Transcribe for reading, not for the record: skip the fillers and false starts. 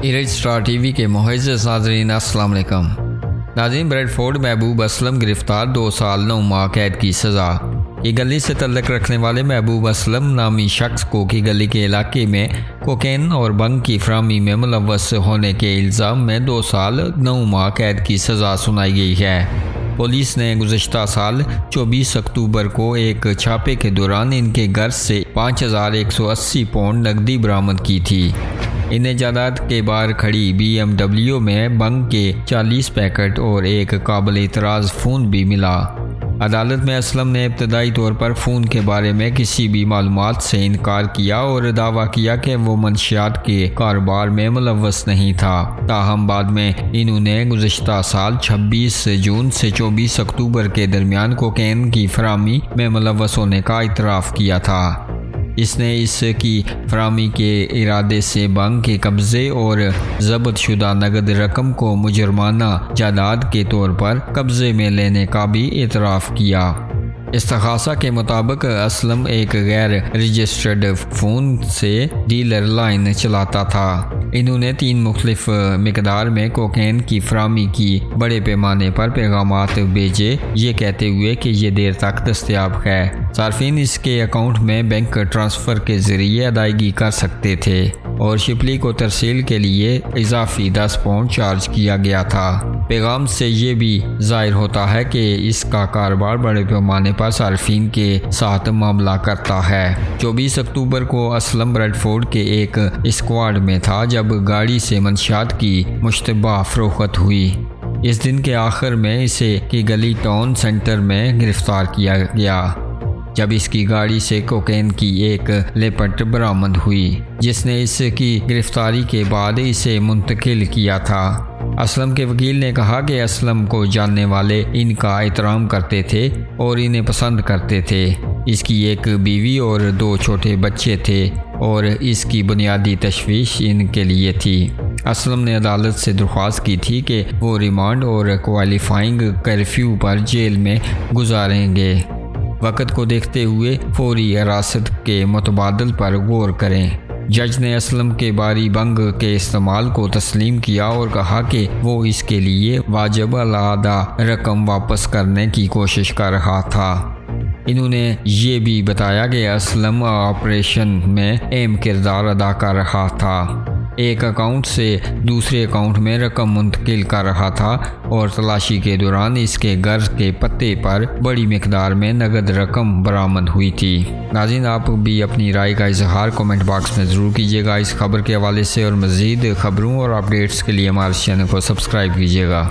ایرج star T V کے معزز ناظرین السلام علیکم۔ ناظرین، بریڈ فورڈ محبوب اسلم گرفتار، 2 سال 9 ماہ قید کی سزا۔ کی گلی سے تعلق رکھنے والے محبوب اسلم نامی شخص کو کی گلی کے علاقے میں کوکین اور بنگ کی فراہمی میں ملوث ہونے کے الزام میں 2 سال 9 ماہ قید کی سزا سنائی گئی ہے۔ پولیس نے گزشتہ سال 24 اکتوبر کو ایک چھاپے کے دوران ان کے گھر سے 5180 پاؤنڈ نقدی برآمد کی تھی۔ انہیں جائیداد کے باہر کھڑی BMW میں بنگ کے 40 پیکٹ اور ایک قابل اعتراض فون بھی ملا۔ عدالت میں اسلم نے ابتدائی طور پر فون کے بارے میں کسی بھی معلومات سے انکار کیا اور دعویٰ کیا کہ وہ منشیات کے کاروبار میں ملوث نہیں تھا۔ تاہم بعد میں انہوں نے گزشتہ سال 26 جون سے 24 اکتوبر کے درمیان کوکین کی فراہمی میں ملوث ہونے کا اعتراف کیا تھا۔ اس نے اس کی فراہمی کے ارادے سے بنگ کے قبضے اور ضبط شدہ نقد رقم کو مجرمانہ جائیداد کے طور پر قبضے میں لینے کا بھی اعتراف کیا۔ استغاثہ کے مطابق اسلم ایک غیر رجسٹرڈ فون سے ڈیلر لائن چلاتا تھا۔ انہوں نے 3 مختلف مقدار میں کوکین کی فراہمی کی بڑے پیمانے پر پیغامات بھیجے، یہ کہتے ہوئے کہ یہ دیر تک دستیاب ہے۔ صارفین اس کے اکاؤنٹ میں بینک ٹرانسفر کے ذریعے ادائیگی کر سکتے تھے اور شپلی کو ترسیل کے لیے اضافی 10 پاؤنڈ چارج کیا گیا تھا۔ پیغام سے یہ بھی ظاہر ہوتا ہے کہ اس کا کاروبار بڑے پیمانے پر صارفین کے ساتھ معاملہ کرتا ہے۔ 24 اکتوبر کو اسلم بریڈ فورڈ کے ایک اسکواڈ میں تھا جب گاڑی سے منشیات کی مشتبہ فروخت ہوئی۔ اس دن کے آخر میں اسے کی گلی ٹاؤن سینٹر میں گرفتار کیا گیا جب اس کی گاڑی سے کوکین کی ایک لیپٹ برآمد ہوئی، جس نے اس کی گرفتاری کے بعد اسے منتقل کیا تھا۔ اسلم کے وکیل نے کہا کہ اسلم کو جاننے والے ان کا احترام کرتے تھے اور انہیں پسند کرتے تھے۔ اس کی ایک بیوی اور 2 چھوٹے بچے تھے اور اس کی بنیادی تشویش ان کے لیے تھی۔ اسلم نے عدالت سے درخواست کی تھی کہ وہ ریمانڈ اور کوالیفائنگ کرفیو پر جیل میں گزاریں گے۔ وقت کو دیکھتے ہوئے فوری حراست کے متبادل پر غور کریں۔ جج نے اسلم کے باری بنگ کے استعمال کو تسلیم کیا اور کہا کہ وہ اس کے لیے واجب الادا رقم واپس کرنے کی کوشش کر رہا تھا۔ انہوں نے یہ بھی بتایا کہ اسلم آپریشن میں اہم کردار ادا کر رہا تھا، ایک اکاؤنٹ سے دوسرے اکاؤنٹ میں رقم منتقل کر رہا تھا اور تلاشی کے دوران اس کے گھر کے پتے پر بڑی مقدار میں نقد رقم برآمد ہوئی تھی۔ ناظرین، آپ بھی اپنی رائے کا اظہار کمنٹ باکس میں ضرور کیجیے گا اس خبر کے حوالے سے، اور مزید خبروں اور اپڈیٹس کے لیے ہمارے چینل کو سبسکرائب کیجیے گا۔